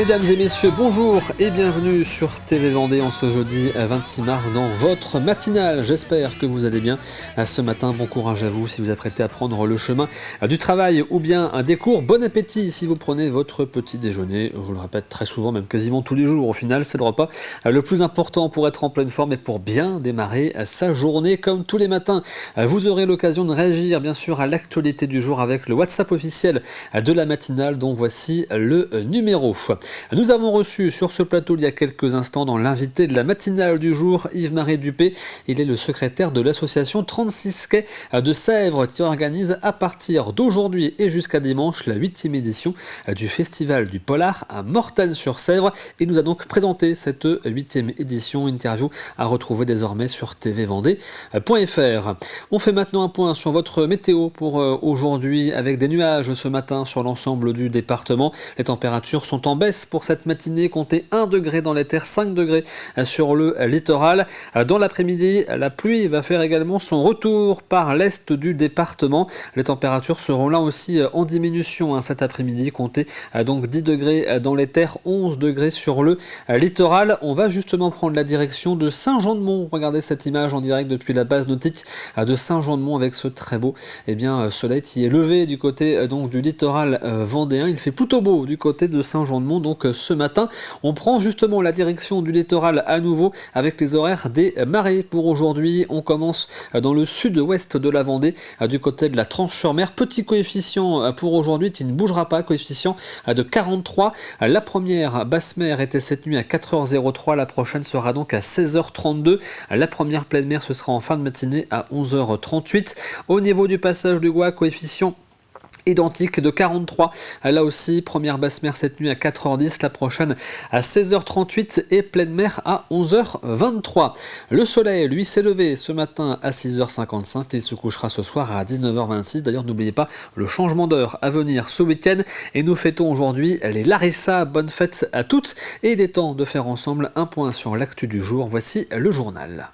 Mesdames et messieurs, bonjour et bienvenue sur TV Vendée en ce jeudi 26 mars dans votre matinale. J'espère que vous allez bien ce matin. Bon courage à vous si vous apprêtez à prendre le chemin du travail ou bien des cours. Bon appétit si vous prenez votre petit déjeuner. Je vous le répète très souvent, même quasiment tous les jours. Au final, c'est le repas le plus important pour être en pleine forme et pour bien démarrer sa journée. Comme tous les matins, vous aurez l'occasion de réagir bien sûr à l'actualité du jour avec le WhatsApp officiel de la matinale dont voici le numéro. Nous avons reçu sur ce plateau il y a quelques instants dans l'invité de la matinale du jour, Yves-Marie Dupé. Il est le secrétaire de l'association 36 Quai de Sèvres qui organise à partir d'aujourd'hui et jusqu'à dimanche la 8e édition du Festival du Polar à Mortagne-sur-Sèvre. Il nous a donc présenté cette 8e édition, interview à retrouver désormais sur tvvendée.fr. On fait maintenant un point sur votre météo pour aujourd'hui avec des nuages ce matin sur l'ensemble du département. Les températures sont en baisse pour cette matinée, comptez 1 degré dans les terres, 5 degrés sur le littoral. Dans l'après-midi, la pluie va faire également son retour par l'est du département. Les températures seront là aussi en diminution cet après-midi, comptez donc 10 degrés dans les terres, 11 degrés sur le littoral. On va justement prendre la direction de Saint-Jean-de-Mont. Regardez cette image en direct depuis la base nautique de Saint-Jean-de-Mont avec ce très beau soleil qui est levé du côté donc du littoral vendéen. Il fait plutôt beau du côté de Saint-Jean-de-Mont. Donc ce matin, on prend justement la direction du littoral à nouveau avec les horaires des marées pour aujourd'hui. On commence dans le sud-ouest de la Vendée, du côté de la Tranche-sur-Mer. Petit coefficient pour aujourd'hui qui ne bougera pas, coefficient de 43. La première basse mer était cette nuit à 4h03, la prochaine sera donc à 16h32. La première pleine mer, ce sera en fin de matinée à 11h38. Au niveau du passage du Gois, coefficient identique de 43. Là aussi, première basse mer cette nuit à 4h10, la prochaine à 16h38 et pleine mer à 11h23. Le soleil, lui, s'est levé ce matin à 6h55. Il se couchera ce soir à 19h26. D'ailleurs, n'oubliez pas le changement d'heure à venir ce week-end. Et nous fêtons aujourd'hui les Larissa. Bonne fête à toutes. Et il est temps de faire ensemble un point sur l'actu du jour. Voici le journal.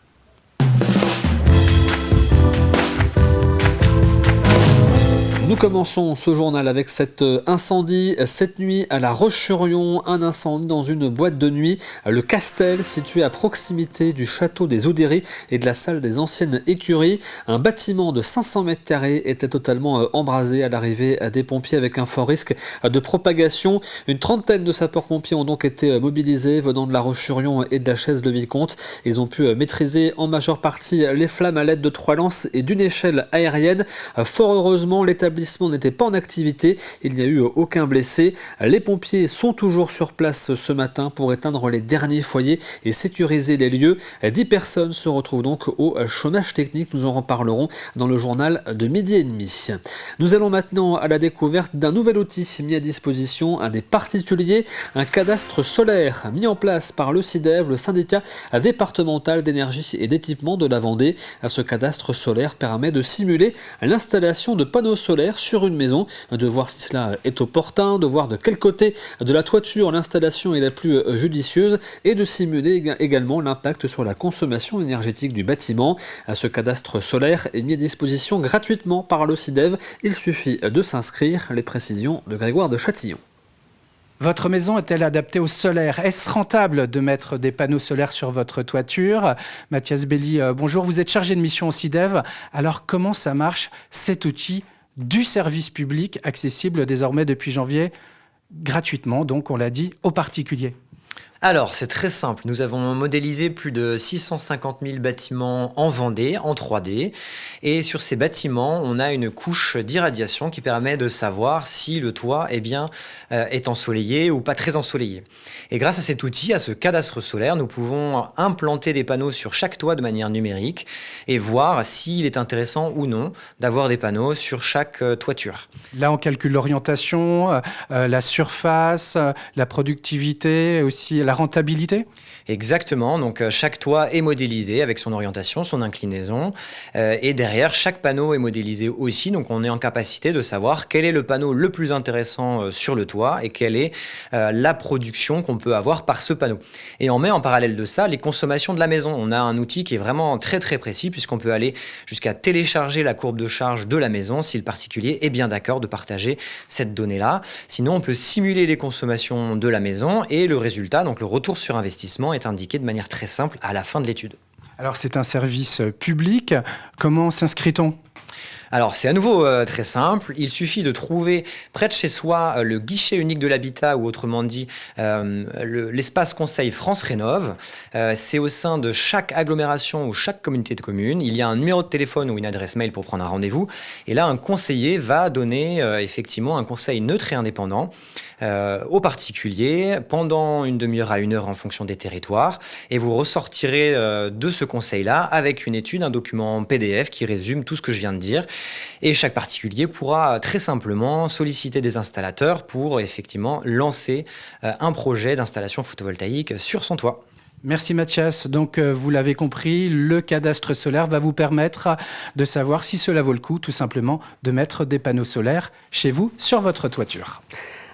Nous commençons ce journal avec cet incendie cette nuit à La Roche-sur-Yon, un incendie dans une boîte de nuit, le Castel, situé à proximité du château des Oudéry et de la salle des anciennes écuries. Un bâtiment de 500 m² était totalement embrasé à l'arrivée des pompiers avec un fort risque de propagation. Une trentaine de sapeurs-pompiers ont donc été mobilisés venant de La Roche-sur-Yon et de la Chaise-le-Vicomte. Ils ont pu maîtriser en majeure partie les flammes à l'aide de 3 lances et d'une échelle aérienne. Fort heureusement, l'établissement n'était pas en activité, il n'y a eu aucun blessé. Les pompiers sont toujours sur place ce matin pour éteindre les derniers foyers et sécuriser les lieux. 10 personnes se retrouvent donc au chômage technique, nous en reparlerons dans le journal de 12h30. Nous allons maintenant à la découverte d'un nouvel outil mis à disposition des particuliers, un cadastre solaire mis en place par le SIDEV, le syndicat départemental d'énergie et d'équipement de la Vendée. Ce cadastre solaire permet de simuler l'installation de panneaux solaires sur une maison, de voir si cela est opportun, de voir de quel côté de la toiture l'installation est la plus judicieuse et de simuler également l'impact sur la consommation énergétique du bâtiment. Ce cadastre solaire est mis à disposition gratuitement par le SIDEV. Il suffit de s'inscrire. Les précisions de Grégoire de Châtillon. Votre maison est-elle adaptée au solaire ? Est-ce rentable de mettre des panneaux solaires sur votre toiture ? Mathias Belli, bonjour. Vous êtes chargé de mission au SIDEV. Alors comment ça marche cet outil du service public accessible désormais depuis janvier gratuitement, donc on l'a dit, aux particuliers? Alors, c'est très simple. Nous avons modélisé plus de 650 000 bâtiments en Vendée, en 3D. Et sur ces bâtiments, on a une couche d'irradiation qui permet de savoir si le toit est ensoleillé ou pas très ensoleillé. Et grâce à cet outil, à ce cadastre solaire, nous pouvons implanter des panneaux sur chaque toit de manière numérique et voir s'il est intéressant ou non d'avoir des panneaux sur chaque toiture. Là, on calcule l'orientation, la surface, la productivité, aussi la rentabilité? Exactement, donc chaque toit est modélisé avec son orientation, son inclinaison, et derrière chaque panneau est modélisé aussi, donc on est en capacité de savoir quel est le panneau le plus intéressant sur le toit et quelle est la production qu'on peut avoir par ce panneau. Et on met en parallèle de ça les consommations de la maison. On a un outil qui est vraiment très très précis puisqu'on peut aller jusqu'à télécharger la courbe de charge de la maison si le particulier est bien d'accord de partager cette donnée-là. Sinon, on peut simuler les consommations de la maison et le résultat, donc le retour sur investissement, est indiqué de manière très simple à la fin de l'étude. Alors c'est un service public, comment s'inscrit-on? Alors c'est à nouveau très simple, il suffit de trouver près de chez soi le guichet unique de l'habitat ou autrement dit l'espace conseil France Rénov'. C'est au sein de chaque agglomération ou chaque communauté de communes, il y a un numéro de téléphone ou une adresse mail pour prendre un rendez-vous et là un conseiller va donner effectivement un conseil neutre et indépendant aux particuliers pendant une demi-heure à 1 heure en fonction des territoires et vous ressortirez de ce conseil-là avec une étude, un document PDF qui résume tout ce que je viens de dire. Et chaque particulier pourra très simplement solliciter des installateurs pour effectivement lancer un projet d'installation photovoltaïque sur son toit. Merci Mathias. Donc vous l'avez compris, le cadastre solaire va vous permettre de savoir si cela vaut le coup tout simplement de mettre des panneaux solaires chez vous sur votre toiture.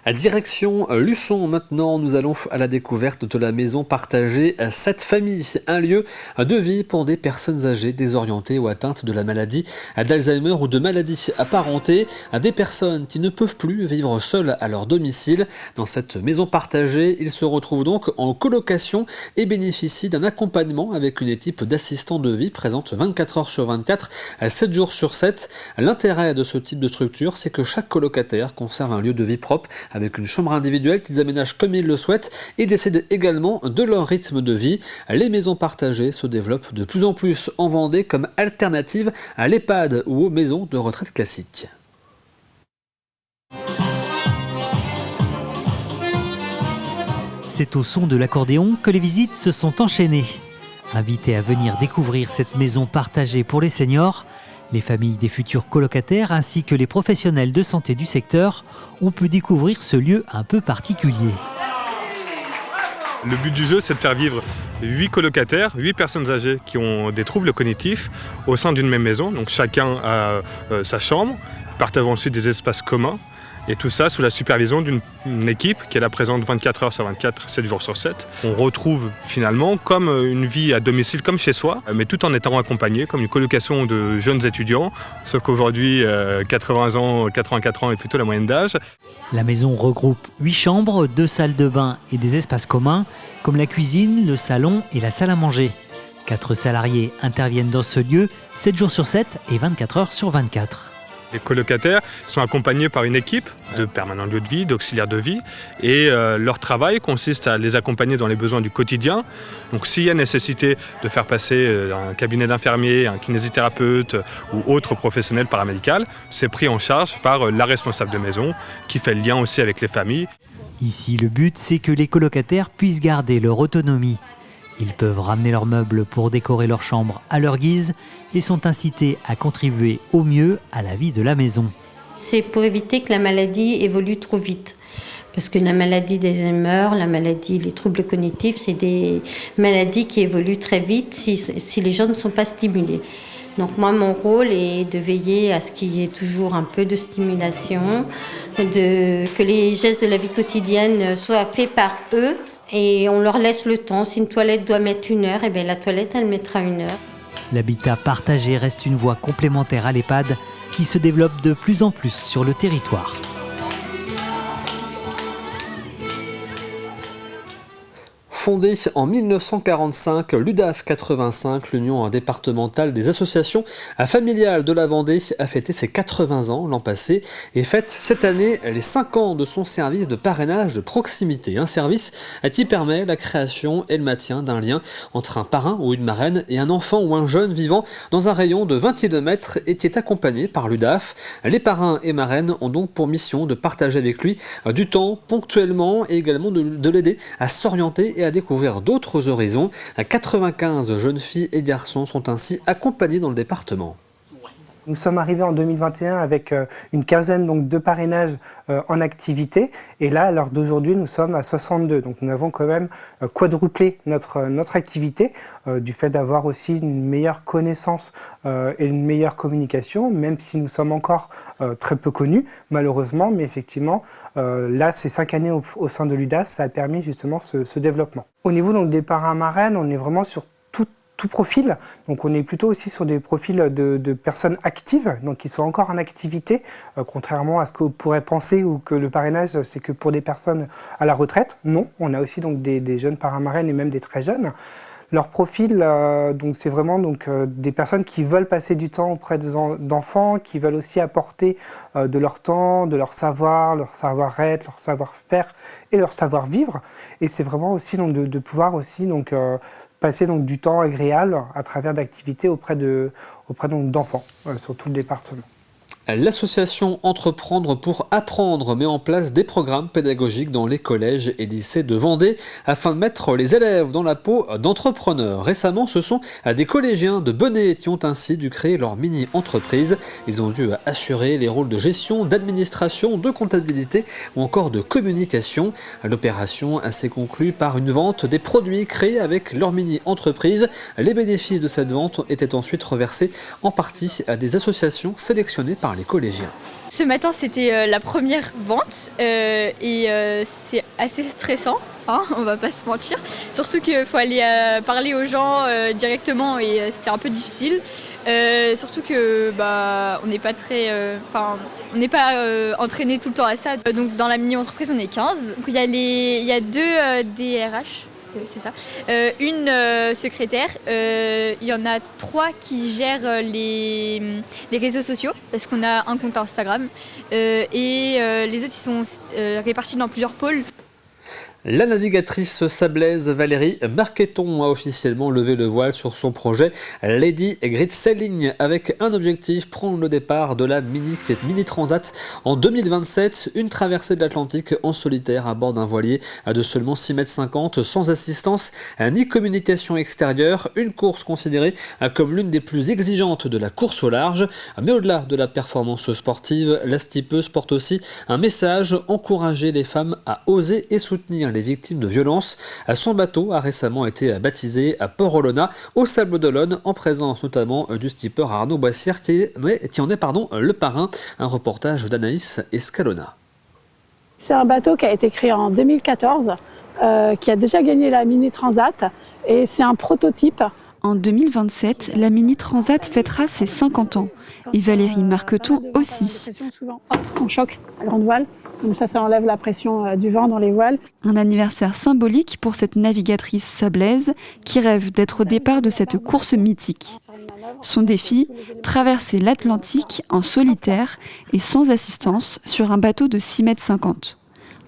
À direction Luçon, maintenant, nous allons à la découverte de la maison partagée 7 familles. Un lieu de vie pour des personnes âgées, désorientées ou atteintes de la maladie d'Alzheimer ou de maladies apparentées. Des personnes qui ne peuvent plus vivre seules à leur domicile. Dans cette maison partagée, ils se retrouvent donc en colocation et bénéficient d'un accompagnement avec une équipe d'assistants de vie présente 24 heures sur 24, 7 jours sur 7. L'intérêt de ce type de structure, c'est que chaque colocataire conserve un lieu de vie propre avec une chambre individuelle qu'ils aménagent comme ils le souhaitent et décident également de leur rythme de vie. Les maisons partagées se développent de plus en plus en Vendée comme alternative à l'EHPAD ou aux maisons de retraite classiques. C'est au son de l'accordéon que les visites se sont enchaînées. Invités à venir découvrir cette maison partagée pour les seniors, les familles des futurs colocataires ainsi que les professionnels de santé du secteur ont pu découvrir ce lieu un peu particulier. Le but du jeu, c'est de faire vivre 8 colocataires, 8 personnes âgées qui ont des troubles cognitifs au sein d'une même maison. Donc chacun a sa chambre, partagent ensuite des espaces communs. Et tout ça sous la supervision d'une équipe qui est là présente 24 heures sur 24, 7 jours sur 7. On retrouve finalement comme une vie à domicile, comme chez soi, mais tout en étant accompagné, comme une colocation de jeunes étudiants, sauf qu'aujourd'hui, 80 ans, 84 ans est plutôt la moyenne d'âge. La maison regroupe 8 chambres, 2 salles de bain et des espaces communs, comme la cuisine, le salon et la salle à manger. 4 salariés interviennent dans ce lieu 7 jours sur 7 et 24 heures sur 24. Les colocataires sont accompagnés par une équipe de permanents lieux de vie, d'auxiliaires de vie et leur travail consiste à les accompagner dans les besoins du quotidien. Donc s'il y a nécessité de faire passer un cabinet d'infirmier, un kinésithérapeute ou autre professionnel paramédical, c'est pris en charge par la responsable de maison qui fait le lien aussi avec les familles. Ici, le but, c'est que les colocataires puissent garder leur autonomie. Ils peuvent ramener leurs meubles pour décorer leur chambre à leur guise et sont incités à contribuer au mieux à la vie de la maison. C'est pour éviter que la maladie évolue trop vite. Parce que la maladie d'Alzheimer, les troubles cognitifs, c'est des maladies qui évoluent très vite si les gens ne sont pas stimulés. Donc moi, mon rôle est de veiller à ce qu'il y ait toujours un peu de stimulation, que les gestes de la vie quotidienne soient faits par eux. Et on leur laisse le temps. Si une toilette doit mettre 1 heure, la toilette, elle mettra 1 heure. L'habitat partagé reste une voie complémentaire à l'EHPAD qui se développe de plus en plus sur le territoire. Fondée en 1945, l'UDAF 85, l'Union départementale des associations familiales de la Vendée, a fêté ses 80 ans l'an passé et fête cette année les 5 ans de son service de parrainage de proximité. Un service qui permet la création et le maintien d'un lien entre un parrain ou une marraine et un enfant ou un jeune vivant dans un rayon de 20 km et qui est accompagné par l'UDAF. Les parrains et marraines ont donc pour mission de partager avec lui du temps ponctuellement et également de l'aider à s'orienter et à découvrir d'autres horizons. 95 jeunes filles et garçons sont ainsi accompagnés dans le département. Nous sommes arrivés en 2021 avec une quinzaine donc, de parrainages en activité. Et là, à l'heure d'aujourd'hui, nous sommes à 62. Donc nous avons quand même quadruplé notre activité du fait d'avoir aussi une meilleure connaissance et une meilleure communication, même si nous sommes encore très peu connus, malheureusement. Mais effectivement, là, ces 5 années au sein de l'UDAS, ça a permis justement ce développement. Au niveau donc, des parrains-marraines, on est vraiment sur tout profil, donc on est plutôt aussi sur des profils de personnes actives, donc qui sont encore en activité, contrairement à ce qu'on pourrait penser ou que le parrainage c'est que pour des personnes à la retraite. Non, on a aussi donc des jeunes parrains-marraines et même des très jeunes. Leur profil, donc c'est vraiment donc des personnes qui veulent passer du temps auprès d'enfants, qui veulent aussi apporter de leur temps, de leur savoir-être, leur savoir-faire et leur savoir-vivre. Et c'est vraiment aussi donc de pouvoir aussi donc passer donc du temps agréable à travers d'activités auprès d'enfants sur tout le département. L'association Entreprendre pour apprendre met en place des programmes pédagogiques dans les collèges et lycées de Vendée afin de mettre les élèves dans la peau d'entrepreneurs. Récemment, ce sont des collégiens de Benay qui ont ainsi dû créer leur mini-entreprise. Ils ont dû assurer les rôles de gestion, d'administration, de comptabilité ou encore de communication. L'opération s'est conclue par une vente des produits créés avec leur mini-entreprise. Les bénéfices de cette vente étaient ensuite reversés en partie à des associations sélectionnées par les collégiens. Ce matin, c'était la première vente et c'est assez stressant, hein, on va pas se mentir. Surtout qu'il faut aller parler aux gens directement et c'est un peu difficile. Surtout que on n'est pas on n'est pas entraîné tout le temps à ça. Donc dans la mini-entreprise, on est 15. Donc, il y a 2 DRH. C'est ça. Une secrétaire, il y en a 3 qui gèrent les réseaux sociaux parce qu'on a un compte Instagram et les autres ils sont répartis dans plusieurs pôles. La navigatrice sablaise Valérie Marqueton a officiellement levé le voile sur son projet Lady Grid Sailing avec un objectif, prendre le départ de la mini transat en 2027, une traversée de l'Atlantique en solitaire à bord d'un voilier de seulement 6,50 m sans assistance ni communication extérieure, une course considérée comme l'une des plus exigeantes de la course au large. Mais au-delà de la performance sportive, la skippeuse porte aussi un message, encourager les femmes à oser et soutenir les victimes de violences. Son bateau a récemment été baptisé à Port-Olona, au Sables-d'Olonne, en présence notamment du skipper Arnaud Boissière qui en est le parrain. Un reportage d'Anaïs Escalona. C'est un bateau qui a été créé en 2014, qui a déjà gagné la Mini Transat et c'est un prototype. En 2027, la Mini Transat fêtera ses 50 ans et Valérie Marqueton aussi. On choque à grande voile, comme ça enlève la pression du vent dans les voiles. Un anniversaire symbolique pour cette navigatrice sablaise qui rêve d'être au départ de cette course mythique. Son défi, traverser l'Atlantique en solitaire et sans assistance sur un bateau de 6,50 m.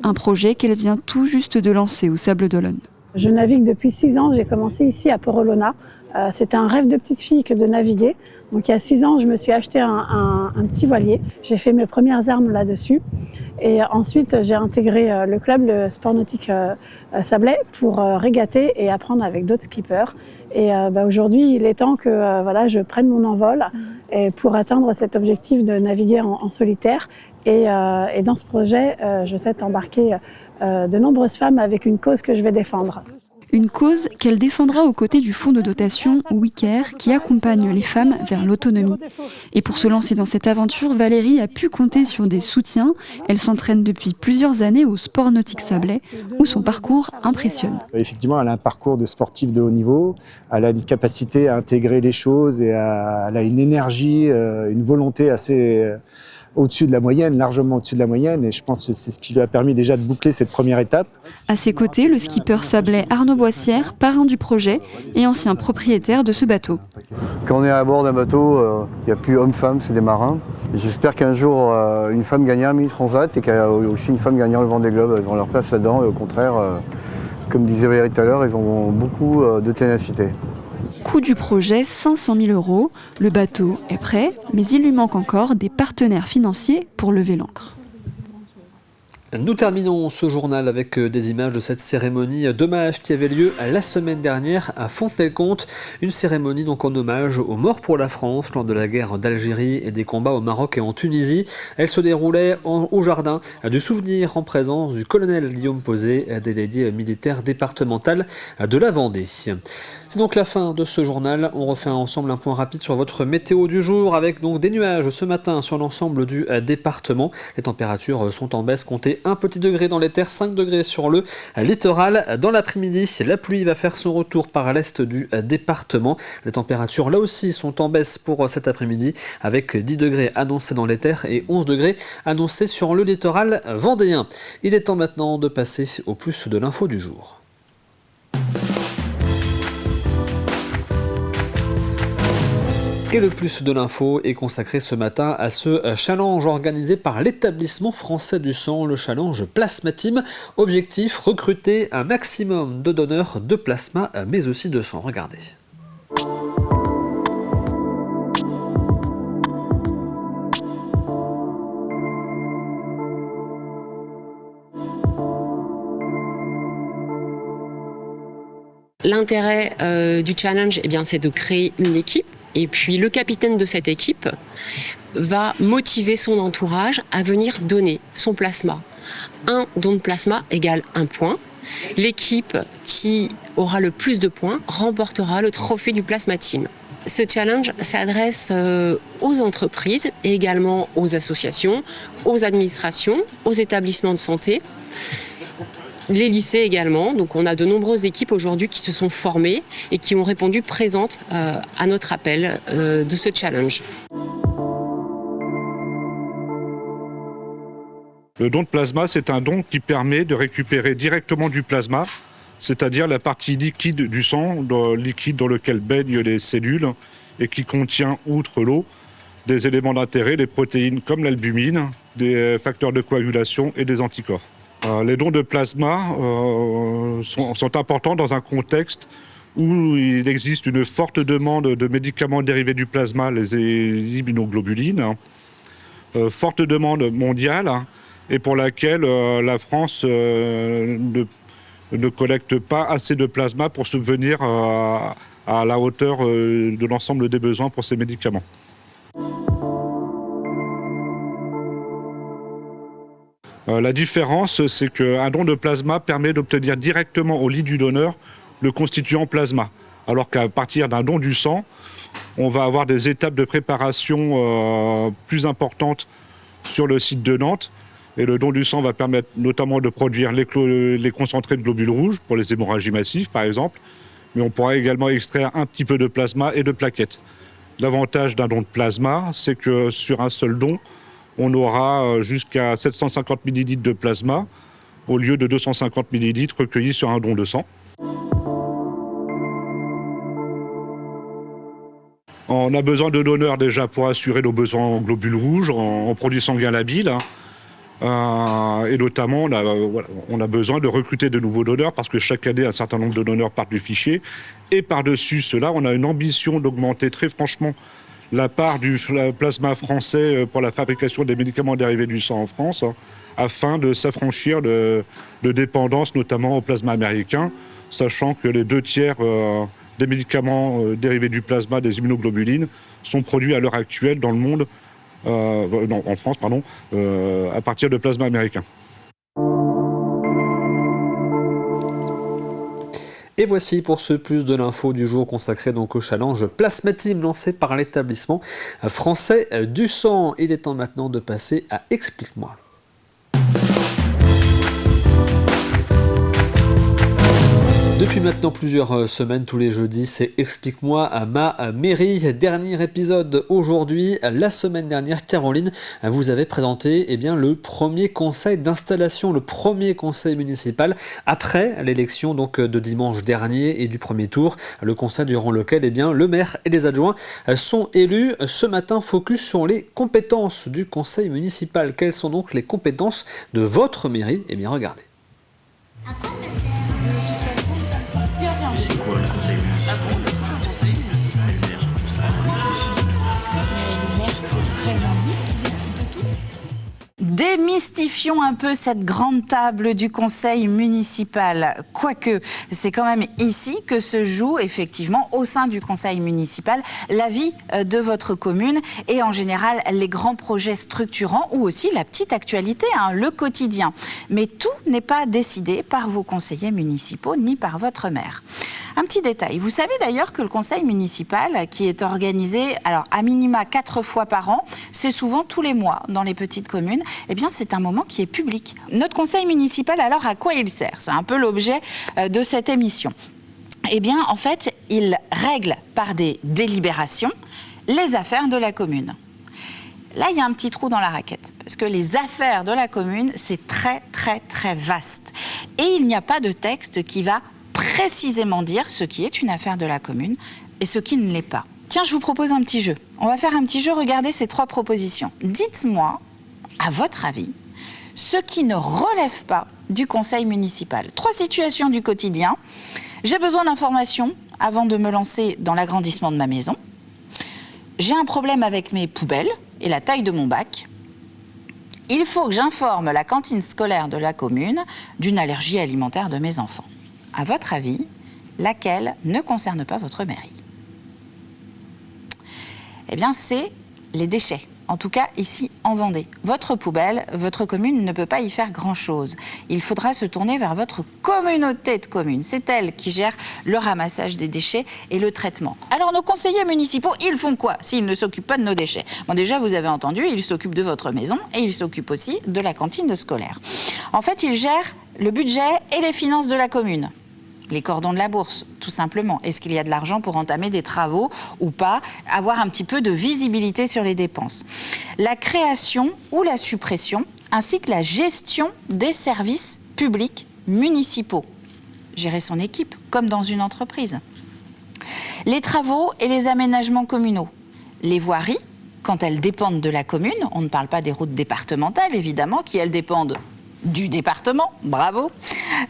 Un projet qu'elle vient tout juste de lancer au Sables-d'Olonne. Je navigue depuis 6 ans, j'ai commencé ici à Port-Olona. C'était un rêve de petite fille que de naviguer. Donc il y a 6 ans, je me suis acheté un petit voilier. J'ai fait mes premières armes là-dessus. Et ensuite, j'ai intégré le club, le sport nautique Sablais, pour régater et apprendre avec d'autres skippers. Et aujourd'hui, il est temps que je prenne mon envol et pour atteindre cet objectif de naviguer en solitaire. Et dans ce projet, je souhaite embarquer de nombreuses femmes avec une cause que je vais défendre. Une cause qu'elle défendra aux côtés du fonds de dotation WeCare qui accompagne les femmes vers l'autonomie. Et pour se lancer dans cette aventure, Valérie a pu compter sur des soutiens. Elle s'entraîne depuis plusieurs années au sport nautique Sablais où son parcours impressionne. Effectivement, elle a un parcours de sportif de haut niveau. Elle a une capacité à intégrer les choses et elle a une énergie, une volonté assez au-dessus de la moyenne, largement au-dessus de la moyenne, et je pense que c'est ce qui lui a permis déjà de boucler cette première étape. À ses côtés, le skipper sablais Arnaud Boissière, parrain du projet et ancien propriétaire de ce bateau. Quand on est à bord d'un bateau, il n'y a plus hommes-femmes, c'est des marins. Et j'espère qu'un jour, une femme gagnera un Mini Transat et qu'il y a aussi une femme gagnera le Vendée Globe. Ils ont leur place là-dedans, et au contraire, comme disait Valérie tout à l'heure, ils ont beaucoup de ténacité. Coût du projet, 500 000 €. Le bateau est prêt, mais il lui manque encore des partenaires financiers pour lever l'ancre. Nous terminons ce journal avec des images de cette cérémonie d'hommage qui avait lieu la semaine dernière à Fontenay-le-Comte. Une cérémonie donc en hommage aux morts pour la France lors de la guerre d'Algérie et des combats au Maroc et en Tunisie. Elle se déroulait au jardin du souvenir en présence du colonel Guillaume Posé, délégué militaire départemental de la Vendée. C'est donc la fin de ce journal. On refait ensemble un point rapide sur votre météo du jour avec donc des nuages ce matin sur l'ensemble du département. Les températures sont en baisse, comptez 1 petit degré dans les terres, 5 degrés sur le littoral. Dans l'après-midi, la pluie va faire son retour par l'est du département. Les températures là aussi sont en baisse pour cet après-midi avec 10 degrés annoncés dans les terres et 11 degrés annoncés sur le littoral vendéen. Il est temps maintenant de passer au plus de l'info du jour. Et le plus de l'info est consacré ce matin à ce challenge organisé par l'établissement français du sang, le challenge Plasma Team. Objectif, recruter un maximum de donneurs de plasma, mais aussi de sang. Regardez. L'intérêt du challenge, c'est de créer une équipe. Et puis le capitaine de cette équipe va motiver son entourage à venir donner son plasma. Un don de plasma égale 1 point. L'équipe qui aura le plus de points remportera le trophée du Plasma Team. Ce challenge s'adresse aux entreprises et également aux associations, aux administrations, aux établissements de santé. Les lycées également, donc on a de nombreuses équipes aujourd'hui qui se sont formées et qui ont répondu présentes à notre appel de ce challenge. Le don de plasma, c'est un don qui permet de récupérer directement du plasma, c'est-à-dire la partie liquide du sang, liquide dans lequel baignent les cellules et qui contient, outre l'eau, des éléments d'intérêt, des protéines comme l'albumine, des facteurs de coagulation et des anticorps. Les dons de plasma sont importants dans un contexte où il existe une forte demande de médicaments dérivés du plasma, les immunoglobulines, forte demande mondiale et pour laquelle la France ne collecte pas assez de plasma pour subvenir à la hauteur de l'ensemble des besoins pour ces médicaments. La différence, c'est qu'un don de plasma permet d'obtenir directement au lit du donneur le constituant plasma. Alors qu'à partir d'un don du sang, on va avoir des étapes de préparation plus importantes sur le site de Nantes. Et le don du sang va permettre notamment de produire les concentrés de globules rouges pour les hémorragies massives, par exemple. Mais on pourra également extraire un petit peu de plasma et de plaquettes. L'avantage d'un don de plasma, c'est que sur un seul don, on aura jusqu'à 750 ml de plasma au lieu de 250 ml recueillis sur un don de sang. On a besoin de donneurs déjà pour assurer nos besoins en globules rouges, en produits sanguins labiles. Et notamment, on a besoin de recruter de nouveaux donneurs parce que chaque année, un certain nombre de donneurs partent du fichier. Et par-dessus cela, on a une ambition d'augmenter très franchement la part du plasma français pour la fabrication des médicaments dérivés du sang en France, afin de s'affranchir de dépendance, notamment au plasma américain, sachant que les 2/3 des médicaments dérivés du plasma, des immunoglobulines, sont produits à l'heure actuelle dans le monde, en France, à partir de plasma américain. Et voici pour ce plus de l'info du jour consacré donc au challenge Plasma Team lancé par l'établissement français du sang. Il est temps maintenant de passer à Explique-moi. Depuis maintenant plusieurs semaines, tous les jeudis, c'est Explique-moi à ma mairie. Dernier épisode aujourd'hui. La semaine dernière, Caroline vous avait présenté le premier conseil d'installation, le premier conseil municipal après l'élection donc de dimanche dernier et du premier tour. Le conseil durant lequel le maire et les adjoints sont élus. Ce matin, focus sur les compétences du conseil municipal. Quelles sont donc les compétences de votre mairie ? Regardez. À quoi ça sert ? C'est quoi le conseil municipal? Ah bon, le conseil municipal, le maire, je sais pas. Le maire, c'est vraiment lui qui décide de tout. Démystifions un peu cette grande table du conseil municipal. Quoique, c'est quand même ici que se joue effectivement au sein du conseil municipal la vie de votre commune et en général les grands projets structurants ou aussi la petite actualité, le quotidien. Mais tout n'est pas décidé par vos conseillers municipaux ni par votre maire. Un petit détail, vous savez d'ailleurs que le conseil municipal qui est organisé alors à minima 4 fois par an, c'est souvent tous les mois dans les petites communes, eh bien c'est un moment qui est public. Notre conseil municipal, alors à quoi il sert? C'est un peu l'objet de cette émission. Eh bien en fait, il règle par des délibérations les affaires de la commune. Là, il y a un petit trou dans la raquette, parce que les affaires de la commune, c'est très, très, très vaste. Et il n'y a pas de texte qui va précisément dire ce qui est une affaire de la commune et ce qui ne l'est pas. Tiens, je vous propose un petit jeu. On va faire un petit jeu, regardez ces 3 propositions. Dites-moi, à votre avis, ce qui ne relève pas du conseil municipal. 3 situations du quotidien. J'ai besoin d'informations avant de me lancer dans l'agrandissement de ma maison. J'ai un problème avec mes poubelles et la taille de mon bac. Il faut que j'informe la cantine scolaire de la commune d'une allergie alimentaire de mes enfants. À votre avis, laquelle ne concerne pas votre mairie? Eh bien, c'est les déchets. En tout cas, ici, en Vendée. Votre poubelle, votre commune ne peut pas y faire grand-chose. Il faudra se tourner vers votre communauté de communes. C'est elle qui gère le ramassage des déchets et le traitement. Alors, nos conseillers municipaux, ils font quoi s'ils ne s'occupent pas de nos déchets? Bon, déjà, vous avez entendu, ils s'occupent de votre maison et ils s'occupent aussi de la cantine scolaire. En fait, ils gèrent le budget et les finances de la commune. Les cordons de la bourse, tout simplement. Est-ce qu'il y a de l'argent pour entamer des travaux ou pas? Avoir un petit peu de visibilité sur les dépenses. La création ou la suppression, ainsi que la gestion des services publics municipaux. Gérer son équipe, comme dans une entreprise. Les travaux et les aménagements communaux. Les voiries, quand elles dépendent de la commune, on ne parle pas des routes départementales, évidemment, qui elles dépendent du département, bravo.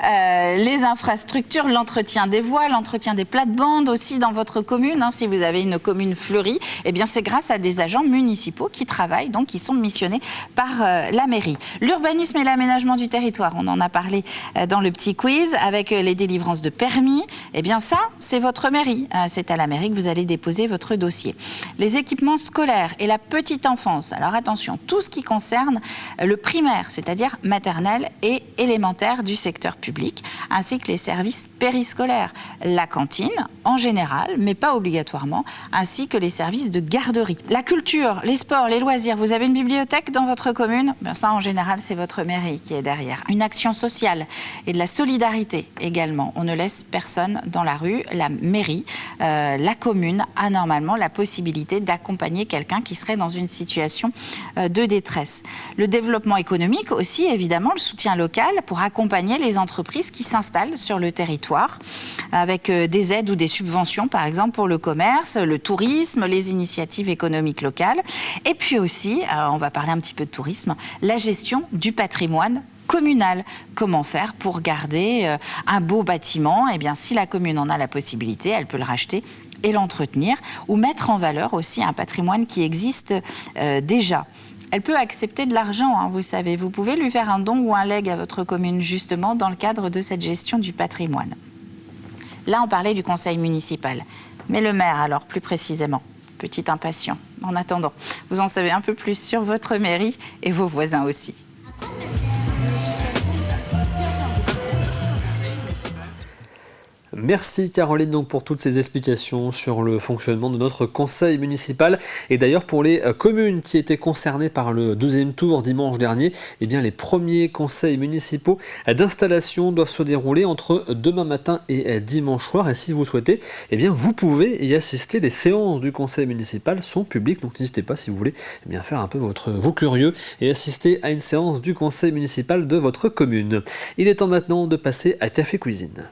Les infrastructures, l'entretien des voies, l'entretien des plates-bandes aussi dans votre commune. Si vous avez une commune fleurie, eh bien c'est grâce à des agents municipaux qui travaillent, donc qui sont missionnés par la mairie. L'urbanisme et l'aménagement du territoire, on en a parlé dans le petit quiz avec les délivrances de permis. Eh bien ça, c'est votre mairie. C'est à la mairie que vous allez déposer votre dossier. Les équipements scolaires et la petite enfance. Alors attention, tout ce qui concerne le primaire, c'est-à-dire maternelle et élémentaire du secteur public, ainsi que les services périscolaires, la cantine en général, mais pas obligatoirement, ainsi que les services de garderie. La culture, les sports, les loisirs, vous avez une bibliothèque dans votre commune? Bien, ça en général c'est votre mairie qui est derrière. Une action sociale et de la solidarité également. On ne laisse personne dans la rue. La mairie, la commune a normalement la possibilité d'accompagner quelqu'un qui serait dans une situation de détresse. Le développement économique aussi, évidemment, le soutien local pour accompagner les entreprises qui s'installent sur le territoire avec des aides ou des subventions, par exemple pour le commerce, le tourisme, les initiatives économiques locales. Et puis aussi, on va parler un petit peu de tourisme, la gestion du patrimoine communal. Comment faire pour garder un beau bâtiment? Eh bien, si la commune en a la possibilité, elle peut le racheter et l'entretenir ou mettre en valeur aussi un patrimoine qui existe déjà. Elle peut accepter de l'argent, vous savez. Vous pouvez lui faire un don ou un legs à votre commune, justement, dans le cadre de cette gestion du patrimoine. Là, on parlait du conseil municipal. Mais le maire, alors, plus précisément, petit impatient. En attendant, vous en savez un peu plus sur votre mairie et vos voisins aussi. Merci Caroline donc pour toutes ces explications sur le fonctionnement de notre conseil municipal. Et d'ailleurs pour les communes qui étaient concernées par le deuxième tour dimanche dernier, eh bien les premiers conseils municipaux d'installation doivent se dérouler entre demain matin et dimanche soir. Et si vous souhaitez, eh bien vous pouvez y assister. Les séances du conseil municipal sont publiques, donc n'hésitez pas si vous voulez eh bien faire un peu vous curieux et assister à une séance du conseil municipal de votre commune. Il est temps maintenant de passer à Café Cuisine.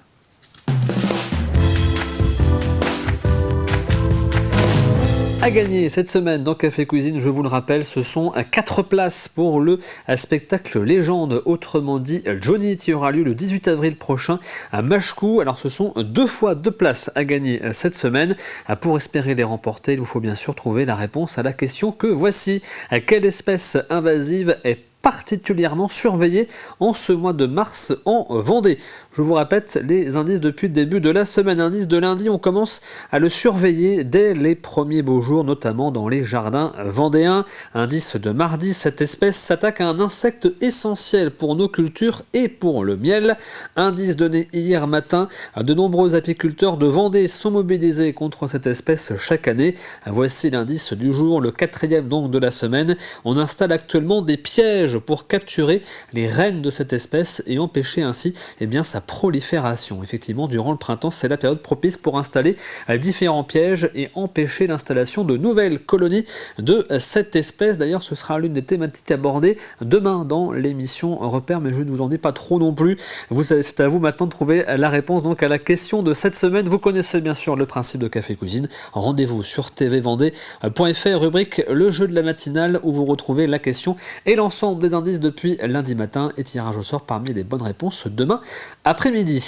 À gagner cette semaine dans Café Cuisine, je vous le rappelle, ce sont 4 places pour le spectacle Légende, autrement dit Johnny, qui aura lieu le 18 avril prochain à Machecou. Alors ce sont 2 fois 2 places à gagner cette semaine. Pour espérer les remporter, il vous faut bien sûr trouver la réponse à la question que voici. Quelle espèce invasive est particulièrement surveillés en ce mois de mars en Vendée. Je vous répète les indices depuis le début de la semaine. Indice de lundi, on commence à le surveiller dès les premiers beaux jours, notamment dans les jardins vendéens. Indice de mardi, cette espèce s'attaque à un insecte essentiel pour nos cultures et pour le miel. Indice donné hier matin, de nombreux apiculteurs de Vendée sont mobilisés contre cette espèce chaque année. Voici l'indice du jour, le 4e donc de la semaine. On installe actuellement des pièges pour capturer les reines de cette espèce et empêcher ainsi sa prolifération. Effectivement, durant le printemps, c'est la période propice pour installer différents pièges et empêcher l'installation de nouvelles colonies de cette espèce. D'ailleurs, ce sera l'une des thématiques abordées demain dans l'émission Repère, mais je ne vous en dis pas trop non plus. Vous savez, c'est à vous maintenant de trouver la réponse donc à la question de cette semaine. Vous connaissez bien sûr le principe de Café Cuisine. Rendez-vous sur tvvendée.fr, rubrique Le jeu de la matinale, où vous retrouvez la question et l'ensemble des indices depuis lundi matin et tirage au sort parmi les bonnes réponses demain après-midi.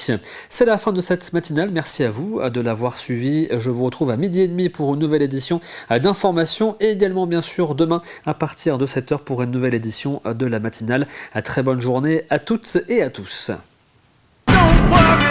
C'est la fin de cette matinale. Merci à vous de l'avoir suivi. Je vous retrouve à 12h30 pour une nouvelle édition d'information et également bien sûr demain à partir de 7h pour une nouvelle édition de la matinale. Très bonne journée à toutes et à tous. Don't worry.